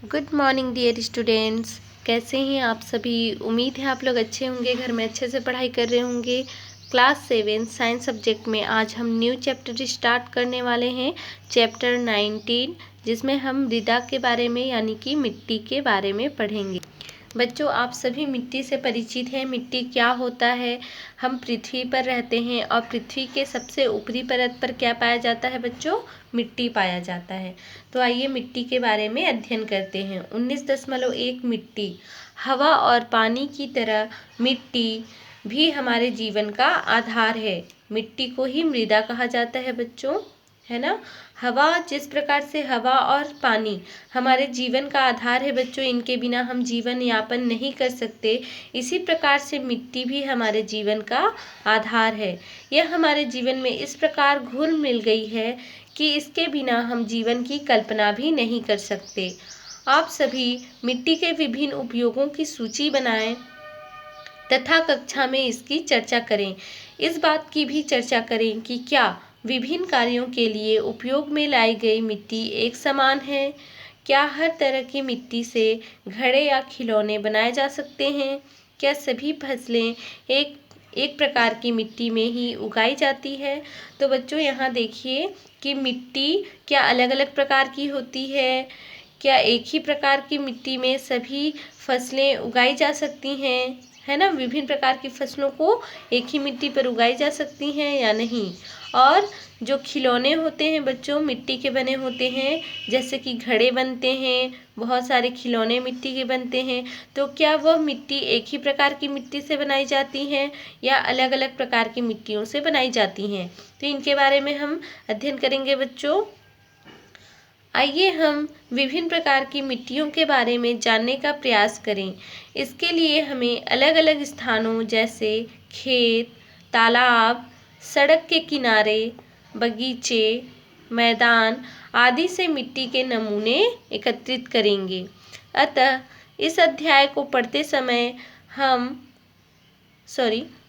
Good morning dear students. कैसे हैं आप सभी। उम्मीद है आप लोग अच्छे होंगे, घर में अच्छे से पढ़ाई कर रहे होंगे। क्लास 7 साइंस सब्जेक्ट में आज हम न्यू चैप्टर स्टार्ट करने वाले हैं, चैप्टर 19, जिसमें हम मृदा के बारे में यानी कि मिट्टी के बारे में पढ़ेंगे। बच्चों, आप सभी मिट्टी से परिचित हैं। मिट्टी क्या होता है। हम पृथ्वी पर रहते हैं और पृथ्वी के सबसे ऊपरी परत पर क्या पाया जाता है बच्चों, मिट्टी पाया जाता है। तो आइए मिट्टी के बारे में अध्ययन करते हैं। 19.1 मिट्टी। हवा और पानी की तरह मिट्टी भी हमारे जीवन का आधार है। मिट्टी को ही मृदा कहा जाता है बच्चों, है ना। हवा, जिस प्रकार से हवा और पानी हमारे जीवन का आधार है बच्चों, इनके बिना हम जीवन यापन नहीं कर सकते। इसी प्रकार से मिट्टी भी हमारे जीवन का आधार है। यह हमारे जीवन में इस प्रकार घुल मिल गई है कि इसके बिना हम जीवन की कल्पना भी नहीं कर सकते। आप सभी मिट्टी के विभिन्न उपयोगों की सूची बनाएं तथा कक्षा में इसकी चर्चा करें। इस बात की भी चर्चा करें कि क्या विभिन्न कार्यों के लिए उपयोग में लाई गई मिट्टी एक समान है। क्या हर तरह की मिट्टी से घड़े या खिलौने बनाए जा सकते हैं। क्या सभी फसलें एक प्रकार की मिट्टी में ही उगाई जाती है। तो बच्चों यहाँ देखिए कि मिट्टी क्या अलग अलग प्रकार की होती है। क्या एक ही प्रकार की मिट्टी में सभी फसलें उगाई जा सकती हैं, है ना। विभिन्न प्रकार की फसलों को एक ही मिट्टी पर उगाई जा सकती हैं या नहीं। और जो खिलौने होते हैं बच्चों, मिट्टी के बने होते हैं, जैसे कि घड़े बनते हैं, बहुत सारे खिलौने मिट्टी के बनते हैं। तो क्या वह मिट्टी एक ही प्रकार की मिट्टी से बनाई जाती हैं या अलग अलग प्रकार की मिट्टियों से बनाई जाती हैं। तो इनके बारे में हम अध्ययन करेंगे बच्चों। आइए हम विभिन्न प्रकार की मिट्टियों के बारे में जानने का प्रयास करें। इसके लिए हमें अलग अलग स्थानों जैसे खेत, तालाब, सड़क के किनारे, बगीचे, मैदान आदि से मिट्टी के नमूने एकत्रित करेंगे। अतः इस अध्याय को पढ़ते समय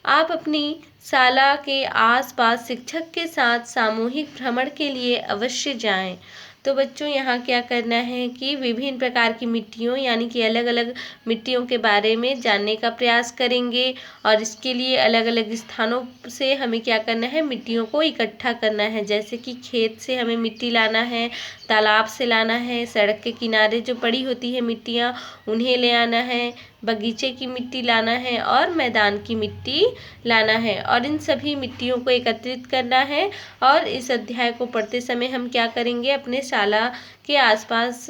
आप अपनी शाला के आसपास शिक्षक के साथ सामूहिक भ्रमण के लिए अवश्य जाएं। तो बच्चों यहाँ क्या करना है कि विभिन्न प्रकार की मिट्टियों यानी कि अलग अलग मिट्टियों के बारे में जानने का प्रयास करेंगे और इसके लिए अलग अलग स्थानों से हमें क्या करना है, मिट्टियों को इकट्ठा करना है। जैसे कि खेत से हमें मिट्टी लाना है, तालाब से लाना है, सड़क के किनारे जो पड़ी होती है मिट्टियाँ उन्हें ले आना है, बगीचे की मिट्टी लाना है और मैदान की मिट्टी लाना है और इन सभी मिट्टियों को एकत्रित करना है। और इस अध्याय को पढ़ते समय हम क्या करेंगे, अपने शाला के आसपास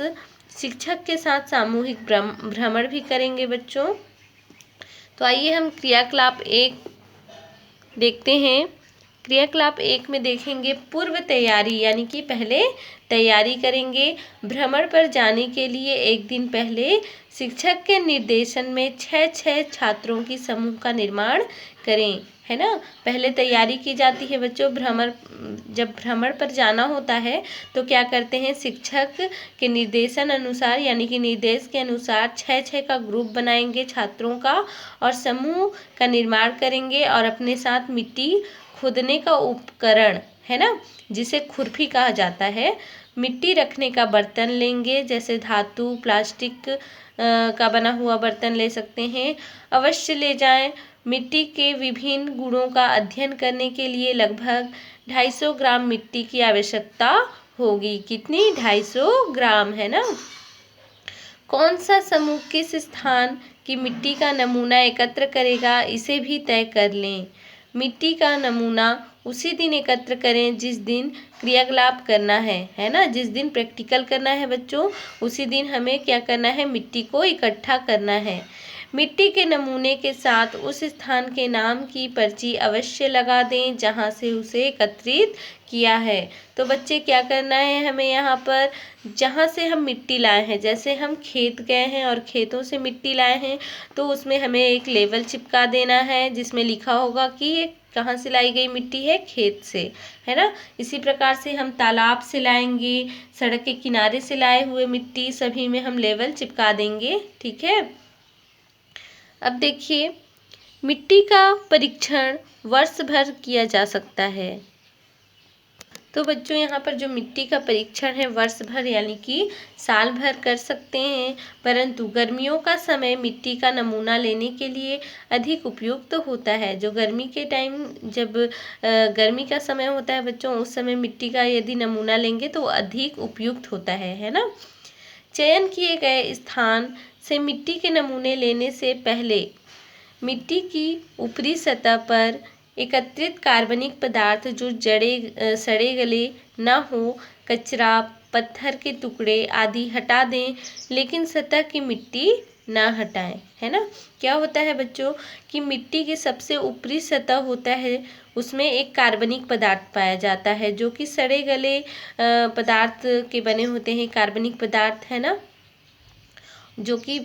शिक्षक के साथ सामूहिक भ्रमण भी करेंगे बच्चों। तो आइए हम क्रियाकलाप 1 देखते हैं। क्रियाकलाप 1 में देखेंगे पूर्व तैयारी, यानी कि पहले तैयारी करेंगे। भ्रमण पर जाने के लिए एक दिन पहले शिक्षक के निर्देशन में 6 छात्रों की समूह का निर्माण करें, है ना। पहले तैयारी की जाती है बच्चों। जब भ्रमण पर जाना होता है तो क्या करते हैं, शिक्षक के निर्देशन अनुसार यानी कि निर्देश के अनुसार 6 का ग्रुप बनाएंगे छात्रों का और समूह का निर्माण करेंगे और अपने साथ मिट्टी खोदने का उपकरण, है ना, जिसे खुरपी कहा जाता है, मिट्टी रखने का बर्तन लेंगे, जैसे धातु, प्लास्टिक का बना हुआ बर्तन ले सकते हैं, अवश्य ले जाएं। मिट्टी के विभिन्न गुणों का अध्ययन करने के लिए लगभग 250 ग्राम मिट्टी की आवश्यकता होगी। कितनी? 250 ग्राम, है ना। कौन सा समूह किस स्थान की मिट्टी का नमूना एकत्र करेगा, इसे भी तय कर लें। मिट्टी का नमूना उसी दिन एकत्र करें जिस दिन क्रियाकलाप करना है ना। जिस दिन प्रैक्टिकल करना है बच्चों, उसी दिन हमें क्या करना है, मिट्टी को इकट्ठा करना है। मिट्टी के नमूने के साथ उस स्थान के नाम की पर्ची अवश्य लगा दें जहां से उसे एकत्रित किया है। तो बच्चे क्या करना है, हमें यहाँ पर जहाँ से हम मिट्टी लाए हैं, जैसे हम खेत गए हैं और खेतों से मिट्टी लाए हैं तो उसमें हमें एक लेबल चिपका देना है जिसमें लिखा होगा कि ये कहाँ से लाई गई मिट्टी है, खेत से, है ना। इसी प्रकार से हम तालाब से लाएंगे, सड़क के किनारे से लाए हुए मिट्टी, सभी में हम लेबल चिपका देंगे, ठीक है। अब देखिए, मिट्टी का परीक्षण वर्ष भर किया जा सकता है। तो बच्चों यहाँ पर जो मिट्टी का परीक्षण है वर्ष भर यानी कि साल भर कर सकते हैं, परंतु गर्मियों का समय मिट्टी का नमूना लेने के लिए अधिक उपयुक्त होता है। जो गर्मी के टाइम जब गर्मी का समय होता है बच्चों, उस समय मिट्टी का यदि नमूना लेंगे तो अधिक उपयुक्त होता है ना। चयन किए गए स्थान से मिट्टी के नमूने लेने से पहले मिट्टी की ऊपरी सतह पर एकत्रित कार्बनिक पदार्थ जो सड़े गले न हो, कचरा, पत्थर के टुकड़े आदि हटा दें, लेकिन सतह की मिट्टी ना हटाएं, है ना। क्या होता है बच्चों कि मिट्टी के सबसे ऊपरी सतह होता है, उसमें एक कार्बनिक पदार्थ पाया जाता है जो कि सड़े गले पदार्थ के बने होते हैं, कार्बनिक पदार्थ, है ना, जो कि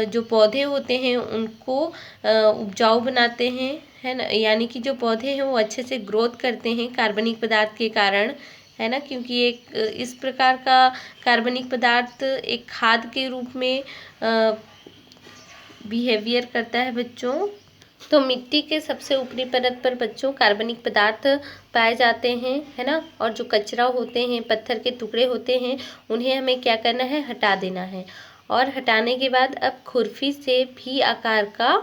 जो पौधे होते हैं उनको उपजाऊ बनाते हैं, है ना, यानी कि जो पौधे हैं वो अच्छे से ग्रोथ करते हैं कार्बनिक पदार्थ के कारण, है ना, क्योंकि एक इस प्रकार का कार्बनिक पदार्थ एक खाद के रूप में बिहेवियर करता है बच्चों। तो मिट्टी के सबसे ऊपरी परत पर बच्चों कार्बनिक पदार्थ पाए जाते हैं, है ना, और जो कचरा होते हैं, पत्थर के टुकड़े होते हैं, उन्हें हमें क्या करना है, हटा देना है। और हटाने के बाद अब खुरपी से भी आकार का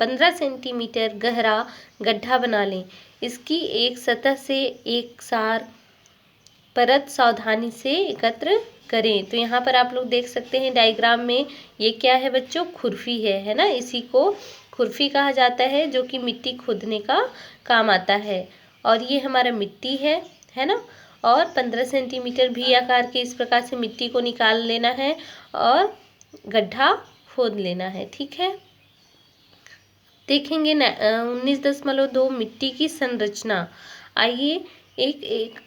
15 सेंटीमीटर गहरा गड्ढा बना लें। इसकी एक सतह से एक सार परत सावधानी से एकत्र करें। तो यहाँ पर आप लोग देख सकते हैं डायग्राम में, ये क्या है बच्चों, खुरपी है ना, इसी को खुरपी कहा जाता है, जो कि मिट्टी खोदने का काम आता है। और ये हमारा मिट्टी है ना, और 15 सेंटीमीटर भी आकार के इस प्रकार से मिट्टी को निकाल लेना है और गड्ढा खोद लेना है, ठीक है। देखेंगे 19.2 मिट्टी की संरचना। आइए एक एक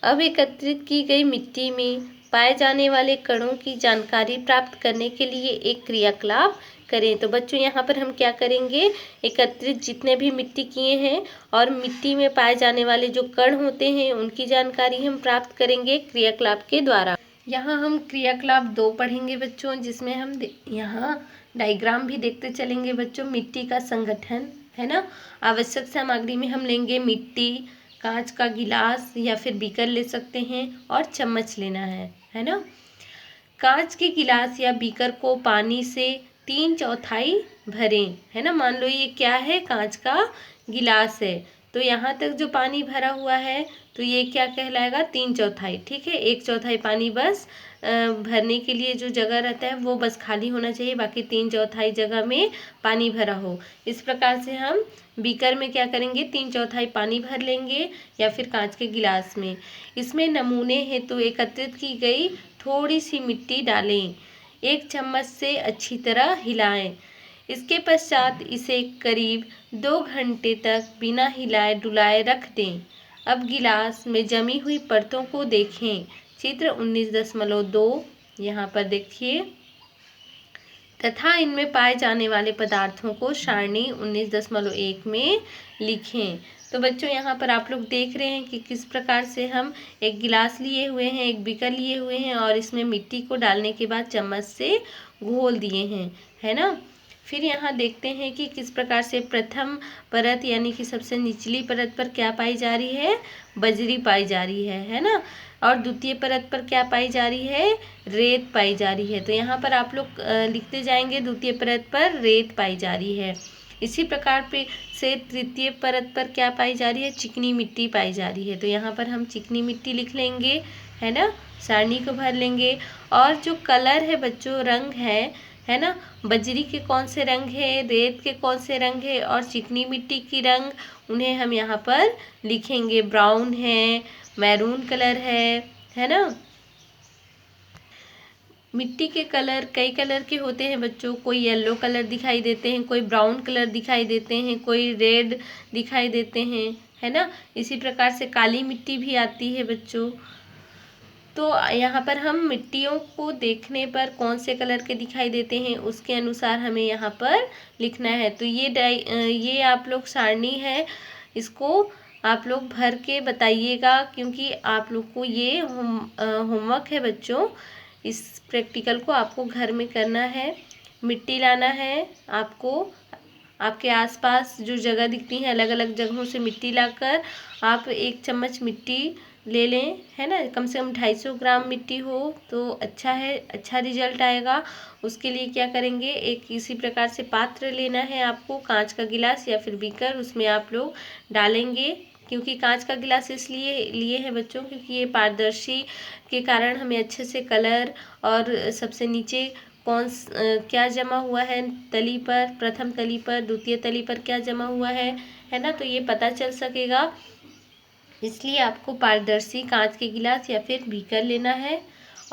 अब एकत्रित की गई मिट्टी में पाए जाने वाले कणों की जानकारी प्राप्त करने के लिए एक क्रियाकलाप करें। तो बच्चों यहाँ पर हम क्या करेंगे, एकत्रित जितने भी मिट्टी किए हैं और मिट्टी में पाए जाने वाले जो कण होते हैं उनकी जानकारी हम प्राप्त करेंगे क्रियाकलाप के द्वारा। यहाँ हम क्रियाकलाप 2 पढ़ेंगे बच्चों, जिसमें हम यहाँ डायग्राम भी देखते चलेंगे बच्चों। मिट्टी का संगठन, है ना, आवश्यक सामग्री में हम लेंगे मिट्टी, कांच का गिलास या फिर बीकर ले सकते हैं, और चम्मच लेना है ना। कांच के गिलास या बीकर को पानी से 3/4 भरें, है ना। मान लो ये क्या है, कांच का गिलास है, तो यहाँ तक जो पानी भरा हुआ है तो ये क्या कहलाएगा, 3/4, ठीक है। 1/4 पानी बस भरने के लिए जो जगह रहता है वो बस खाली होना चाहिए, बाकी 3/4 जगह में पानी भरा हो। इस प्रकार से हम बीकर में क्या करेंगे, 3/4 पानी भर लेंगे, या फिर कांच के गिलास में। इसमें नमूने हेतु एकत्रित की गई थोड़ी सी मिट्टी डालें, एक चम्मच से अच्छी तरह हिलाएं। इसके पश्चात इसे करीब 2 घंटे तक बिना हिलाए डुलाए रख दें। अब गिलास में जमी हुई परतों को देखें। चित्र 19.2 यहाँ पर देखिए, तथा इनमें पाए जाने वाले पदार्थों को सारणी 19.1 में लिखें। तो बच्चों यहाँ पर आप लोग देख रहे हैं कि किस प्रकार से हम एक गिलास लिए हुए हैं, एक बीकर लिए हुए हैं, और इसमें मिट्टी को डालने के बाद चम्मच से घोल दिए हैं, है ना। फिर यहाँ देखते हैं कि किस प्रकार से प्रथम परत यानी कि सबसे निचली परत पर क्या पाई जा रही है, बजरी पाई जा रही है ना, और द्वितीय परत पर क्या पाई जा रही है, रेत पाई जा रही है। तो यहाँ पर आप लोग लिखते जाएंगे, द्वितीय परत पर रेत पाई जा रही है। इसी प्रकार पे से तृतीय परत पर क्या पाई जा रही है, चिकनी मिट्टी पाई जा रही है। तो यहाँ पर हम चिकनी मिट्टी लिख लेंगे, है ना, सारणी को भर लेंगे। और जो कलर है बच्चों, रंग है ना, बजरी के कौन से रंग है, रेत के कौन से रंग है, और चिकनी मिट्टी की रंग, उन्हें हम यहाँ पर लिखेंगे। ब्राउन है, मैरून कलर है ना। मिट्टी के कलर कई कलर के होते हैं बच्चों, कोई येलो कलर दिखाई देते हैं, कोई ब्राउन कलर दिखाई देते हैं, कोई रेड दिखाई देते हैं, है ना। इसी प्रकार से काली मिट्टी भी आती है बच्चों। तो यहाँ पर हम मिट्टियों को देखने पर कौन से कलर के दिखाई देते हैं उसके अनुसार हमें यहाँ पर लिखना है। तो ये आप लोग सारणी है, इसको आप लोग भर के बताइएगा, क्योंकि आप लोग को ये होमवर्क है बच्चों। इस प्रैक्टिकल को आपको घर में करना है, मिट्टी लाना है आपको, आपके आसपास जो जगह दिखती हैं अलग अलग जगहों से मिट्टी लाकर आप 1 चम्मच मिट्टी ले लें, है ना। कम से कम 250 ग्राम मिट्टी हो तो अच्छा है, अच्छा रिजल्ट आएगा। उसके लिए क्या करेंगे, एक इसी प्रकार से पात्र लेना है आपको, कांच का गिलास या फिर बीकर, उसमें आप लोग डालेंगे। क्योंकि कांच का गिलास इसलिए लिए हैं बच्चों क्योंकि ये पारदर्शी के कारण हमें अच्छे से कलर और सबसे नीचे क्या जमा हुआ है तली पर, प्रथम तली पर, द्वितीय तली पर क्या जमा हुआ है ना, तो ये पता चल सकेगा। इसलिए आपको पारदर्शी कांच के गिलास या फिर बीकर लेना है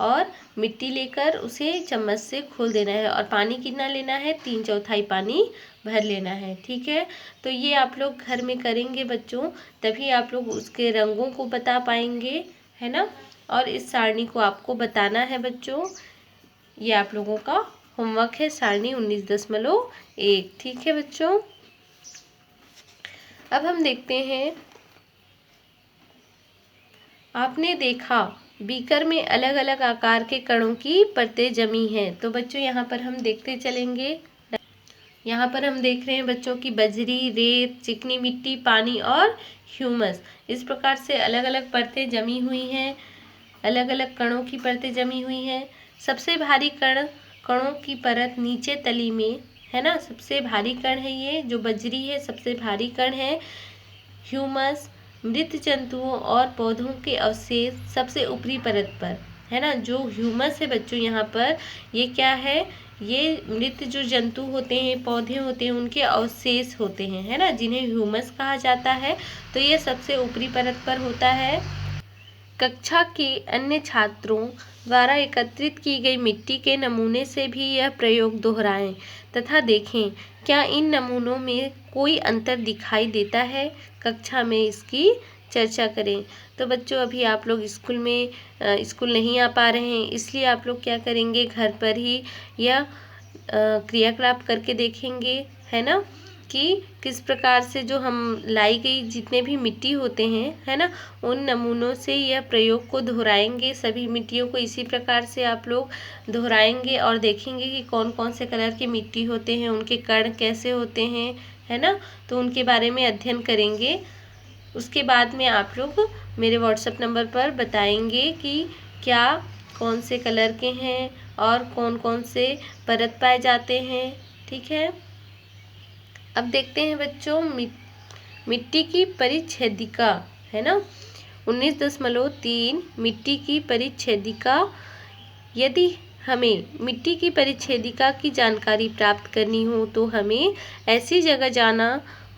और मिट्टी लेकर उसे चम्मच से खोल देना है और पानी कितना लेना है, 3/4 पानी भर लेना है। ठीक है, तो ये आप लोग घर में करेंगे बच्चों, तभी आप लोग उसके रंगों को बता पाएंगे, है ना। और इस सारणी को आपको बताना है बच्चों। ये आप लोगों का होमवर्क है, सारणी 19.1। ठीक है बच्चों, अब हम देखते हैं। आपने देखा बीकर में अलग अलग आकार के कणों की परतें जमी हैं। तो बच्चों यहाँ पर हम देखते चलेंगे। यहाँ पर हम देख रहे हैं बच्चों की बजरी, रेत, चिकनी मिट्टी, पानी और ह्यूमस, इस प्रकार से अलग अलग परतें जमी हुई हैं, अलग अलग कणों की परतें जमी हुई हैं। सबसे भारी कणों की परत नीचे तली में, है ना, सबसे भारी कण है ये जो बजरी है, सबसे भारी कण है। ह्यूमस मृत जंतुओं और पौधों के अवशेष सबसे ऊपरी परत पर, है ना। जो ह्यूमस है बच्चों यहाँ पर, ये क्या है, ये मृत जो जंतु होते हैं, पौधे होते हैं, उनके अवशेष होते हैं, है ना, जिन्हें ह्यूमस कहा जाता है। तो ये सबसे ऊपरी परत पर होता है। कक्षा के अन्य छात्रों द्वारा एकत्रित की गई मिट्टी के नमूने से भी यह प्रयोग दोहराएं तथा देखें क्या इन नमूनों में कोई अंतर दिखाई देता है। कक्षा में इसकी चर्चा करें। तो बच्चों अभी आप लोग स्कूल नहीं आ पा रहे हैं, इसलिए आप लोग क्या करेंगे, घर पर ही यह क्रियाकलाप करके देखेंगे, है ना, कि किस प्रकार से जो हम लाई गई जितने भी मिट्टी होते हैं, है ना, उन नमूनों से यह प्रयोग को दोहराएंगे। सभी मिट्टियों को इसी प्रकार से आप लोग दोहराएंगे और देखेंगे कि कौन कौन से कलर की मिट्टी होते हैं, उनके कण कैसे होते हैं, है ना, तो उनके बारे में अध्ययन करेंगे। उसके बाद में आप लोग मेरे व्हाट्सएप नंबर पर बताएंगे कि क्या कौन से कलर के हैं और कौन कौन से परत पाए जाते हैं। ठीक है, अब देखते हैं बच्चों मिट्टी की परिच्छेदिका, है ना, 19.3 मिट्टी की परिच्छेदिका। यदि हमें मिट्टी की परिच्छेदिका की जानकारी प्राप्त करनी हो तो हमें ऐसी जगह जाना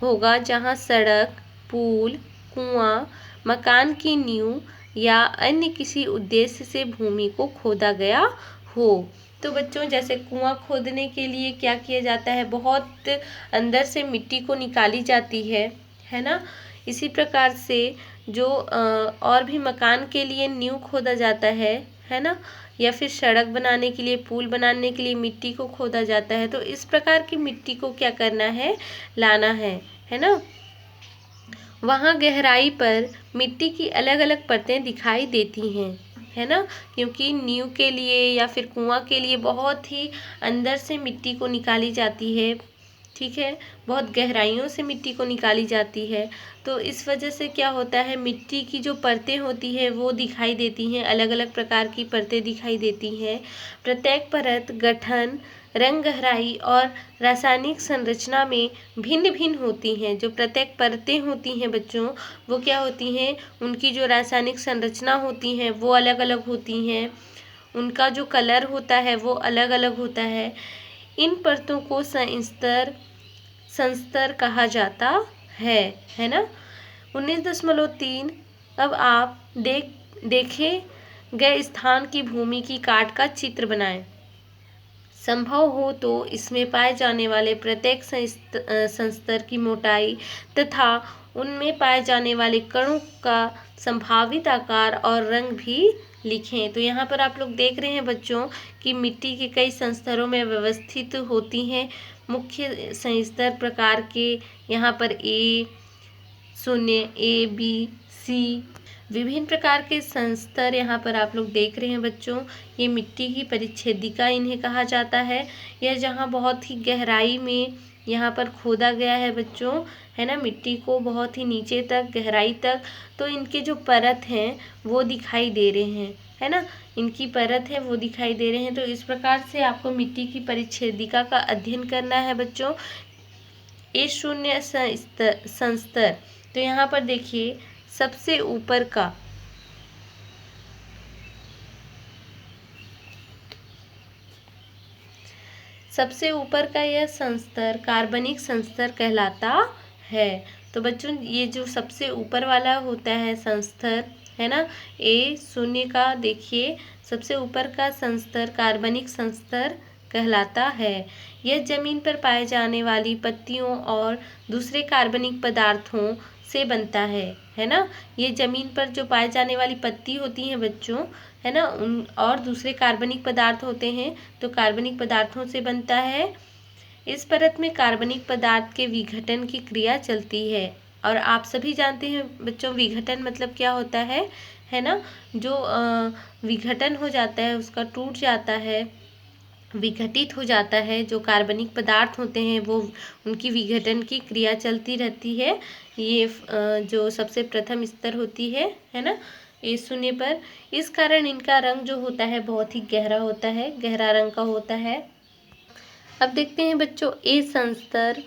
होगा जहां सड़क, पुल, कुआं, मकान की नींव या अन्य किसी उद्देश्य से भूमि को खोदा गया हो। तो बच्चों जैसे कुआं खोदने के लिए क्या किया जाता है, बहुत अंदर से मिट्टी को निकाली जाती है ना। इसी प्रकार से जो और भी मकान के लिए नींव खोदा जाता है ना, या फिर सड़क बनाने के लिए, पुल बनाने के लिए मिट्टी को खोदा जाता है। तो इस प्रकार की मिट्टी को क्या करना है, लाना है ना। वहाँ गहराई पर मिट्टी की अलग अलग परतें दिखाई देती हैं, है ना, क्योंकि नींव के लिए या फिर कुआं के लिए बहुत ही अंदर से मिट्टी को निकाली जाती है। ठीक है, बहुत गहराइयों से मिट्टी को निकाली जाती है। तो इस वजह से क्या होता है, मिट्टी की जो परतें होती है वो दिखाई देती हैं, अलग अलग प्रकार की परतें दिखाई देती हैं। प्रत्येक परत गठन, रंग, गहराई और रासायनिक संरचना में भिन्न भिन्न होती हैं। जो प्रत्येक परतें होती हैं बच्चों, वो क्या होती हैं, उनकी जो रासायनिक संरचना होती हैं वो अलग अलग होती हैं, उनका जो कलर होता है वो अलग अलग होता है। इन परतों को संस्तर कहा जाता है ना। 19.3 अब आप देखे गए स्थान की भूमि की काट का चित्र बनाएं। संभव हो तो इसमें पाए जाने वाले प्रत्येक संस्तर की मोटाई तथा उनमें पाए जाने वाले कणों का संभावित आकार और रंग भी लिखें। तो यहाँ पर आप लोग देख रहे हैं बच्चों कि मिट्टी के कई संस्तरों में व्यवस्थित होती हैं। मुख्य संस्तर प्रकार के यहाँ पर A0, A, B, C, विभिन्न प्रकार के संस्तर यहाँ पर आप लोग देख रहे हैं बच्चों। ये मिट्टी की परिच्छेदिका इन्हें कहा जाता है। यह जहाँ बहुत ही गहराई में यहाँ पर खोदा गया है बच्चों, है ना, मिट्टी को बहुत ही नीचे तक, गहराई तक, तो इनके जो परत हैं वो दिखाई दे रहे हैं, है ना, इनकी परत है वो दिखाई दे रहे हैं। तो इस प्रकार से आपको मिट्टी की परिच्छेदिका का अध्ययन करना है बच्चों। A0 संस्तर, तो यहाँ पर देखिए सबसे ऊपर का यह संस्तर कार्बनिक संस्तर कहलाता है। तो बच्चों ये जो सबसे ऊपर वाला होता है संस्तर, है ना, A0 का देखिए सबसे ऊपर का संस्तर कार्बनिक संस्तर कहलाता है। यह जमीन पर पाए जाने वाली पत्तियों और दूसरे कार्बनिक पदार्थों से बनता है ना। ये जमीन पर जो पाए जाने वाली पत्ती होती हैं बच्चों, है ना, उन और दूसरे कार्बनिक पदार्थ होते हैं, तो कार्बनिक पदार्थों से बनता है। इस परत में कार्बनिक पदार्थ के विघटन की क्रिया चलती है। और आप सभी जानते हैं बच्चों विघटन मतलब क्या होता है ना, जो विघटन हो जाता है, उसका टूट जाता है, विघटित हो जाता है, जो कार्बनिक पदार्थ होते हैं वो उनकी विघटन की क्रिया चलती रहती है। ये जो सबसे प्रथम स्तर होती है ना, A0 पर। इस कारण इनका रंग जो होता है बहुत ही गहरा होता है, गहरा रंग का होता है। अब देखते हैं बच्चों A संस्तर।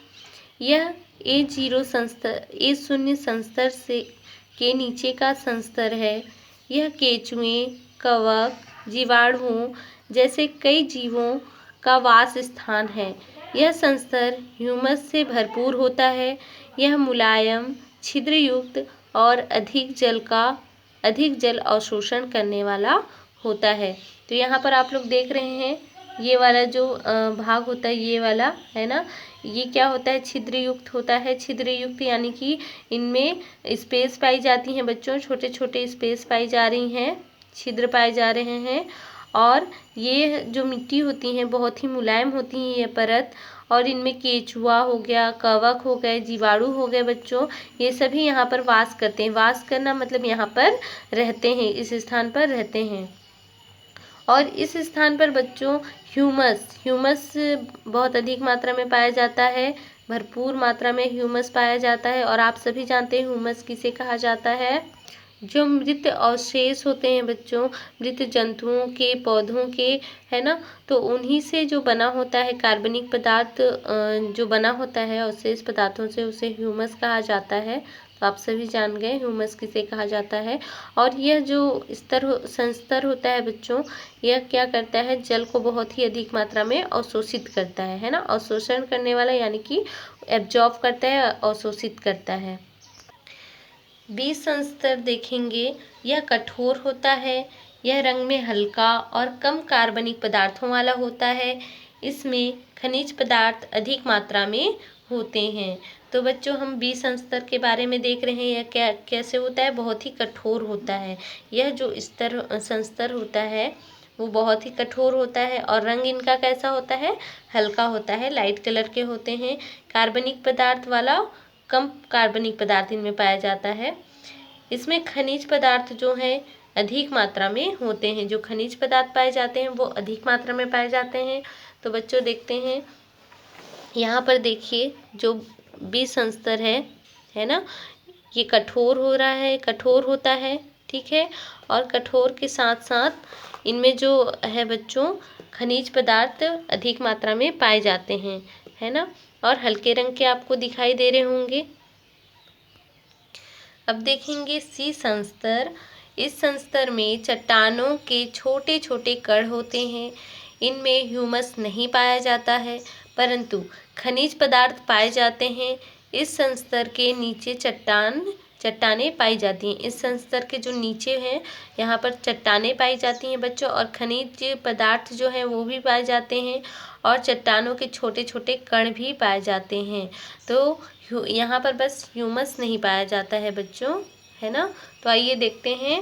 यह A0 संस्तर से के नीचे का संस्तर है। यह केंचुए, कवक, जीवाणुओं जैसे कई जीवों का वास स्थान है। यह संस्तर ह्यूमस से भरपूर होता है। यह मुलायम, छिद्रयुक्त और अधिक जल अवशोषण करने वाला होता है। तो यहाँ पर आप लोग देख रहे हैं ये वाला जो भाग होता है, ये वाला, है ना, ये क्या होता है, छिद्रयुक्त होता है। छिद्रयुक्त यानी कि इनमें स्पेस पाई जाती हैं बच्चों, छोटे छोटे स्पेस पाई जा रही हैं, छिद्र पाए जा रहे हैं। और ये जो मिट्टी होती हैं बहुत ही मुलायम होती हैं ये परत, और इनमें केंचुआ हो गया, कवक हो गए, जीवाणु हो गए बच्चों, ये सभी यहाँ पर वास करते हैं। वास करना मतलब यहाँ पर रहते हैं, इस स्थान पर रहते हैं। और इस स्थान पर बच्चों ह्यूमस बहुत अधिक मात्रा में पाया जाता है, भरपूर मात्रा में ह्यूमस पाया जाता है। और आप सभी जानते हैं ह्यूमस किसे कहा जाता है, जो मृत अवशेष होते हैं बच्चों, मृत जंतुओं के, पौधों के, है ना, तो उन्हीं से जो बना होता है कार्बनिक पदार्थ जो बना होता है अवशेष पदार्थों से, उसे ह्यूमस कहा जाता है। तो आप सभी जान गए ह्यूमस किसे कहा जाता है। और यह जो संस्तर होता है बच्चों, यह क्या करता है, जल को बहुत ही अधिक मात्रा में अवशोषित करता है ना, अवशोषण करने वाला यानी कि एब्जॉर्ब करता है, अवशोषित करता है। B संस्तर देखेंगे, यह कठोर होता है। यह रंग में हल्का और कम कार्बनिक पदार्थों वाला होता है। इसमें खनिज पदार्थ अधिक मात्रा में होते हैं। तो बच्चों हम B संस्तर के बारे में देख रहे हैं, यह कैसे होता है, बहुत ही कठोर होता है। यह जो संस्तर होता है वो बहुत ही कठोर होता है, और रंग इनका कैसा होता है, हल्का होता है, लाइट कलर के होते हैं। कार्बनिक पदार्थ वाला, कम कार्बनिक पदार्थ इनमें पाया जाता है। इसमें खनिज पदार्थ जो हैं अधिक मात्रा में होते हैं, जो खनिज पदार्थ पाए जाते हैं वो अधिक मात्रा में पाए जाते हैं। तो बच्चों देखते हैं यहाँ पर देखिए जो B संस्तर है ना, ये कठोर हो रहा है, कठोर होता है, ठीक है। और कठोर के साथ साथ इनमें जो है बच्चों खनिज पदार्थ अधिक मात्रा में पाए जाते हैं, है ना, और हल्के रंग के आपको दिखाई दे रहे होंगे। अब देखेंगे C संस्तर। इस संस्तर में चट्टानों के छोटे छोटे कण होते हैं। इनमें ह्यूमस नहीं पाया जाता है, परंतु खनिज पदार्थ पाए जाते हैं। इस संस्तर के नीचे चट्टानें पाई जाती हैं। इस संस्तर के जो नीचे हैं यहाँ पर चट्टानें पाई जाती हैं बच्चों, और खनिज पदार्थ जो हैं वो भी पाए जाते हैं, और चट्टानों के छोटे छोटे कण भी पाए जाते हैं। तो यहाँ पर बस ह्यूमस नहीं पाया जाता है बच्चों, है ना। तो आइए देखते हैं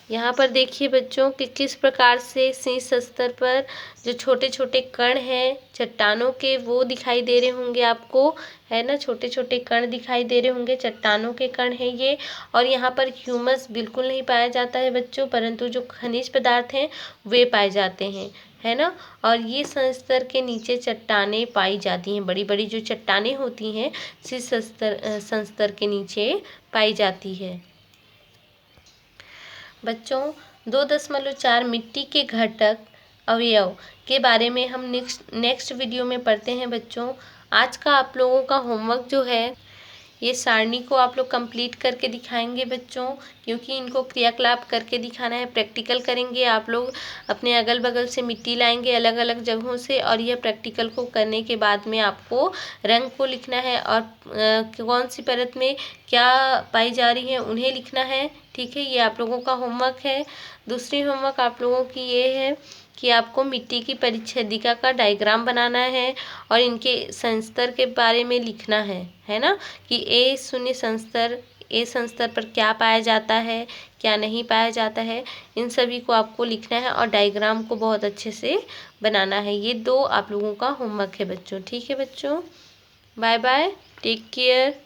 यहाँ पर देखिए बच्चों कि किस प्रकार से शीर्ष स्तर पर जो छोटे छोटे कण हैं चट्टानों के वो दिखाई दे रहे होंगे आपको, है ना। छोटे छोटे कण दिखाई दे रहे होंगे, चट्टानों के कण हैं ये। और यहाँ पर ह्यूमस बिल्कुल नहीं पाया जाता है बच्चों, परंतु जो खनिज पदार्थ हैं वे पाए जाते हैं, है ना। और ये संस्तर के नीचे चट्टानें पाई जाती हैं, बड़ी बड़ी जो चट्टानें होती हैं शीर्ष संस्तर के नीचे पाई जाती है। बच्चों 2.4 मिट्टी के घटक अवयव के बारे में हम नेक्स्ट वीडियो में पढ़ते हैं बच्चों। आज का आप लोगों का होमवर्क जो है ये सारणी को आप लोग कंप्लीट करके दिखाएंगे बच्चों, क्योंकि इनको क्रियाकलाप करके दिखाना है। प्रैक्टिकल करेंगे आप लोग, अपने अगल बगल से मिट्टी लाएंगे अलग अलग जगहों से, और यह प्रैक्टिकल को करने के बाद में आपको रंग को लिखना है और कौन सी परत में क्या पाई जा रही है उन्हें लिखना है। ठीक है, ये आप लोगों का होमवर्क है। दूसरी होमवर्क आप लोगों की ये है कि आपको मिट्टी की परिच्छेदिका का डायग्राम बनाना है और इनके संस्तर के बारे में लिखना है ना, कि ए संस्तर पर क्या पाया जाता है, क्या नहीं पाया जाता है, इन सभी को आपको लिखना है और डायग्राम को बहुत अच्छे से बनाना है। ये 2 आप लोगों का होमवर्क है बच्चों। ठीक है बच्चों, बाय बाय, टेक केयर।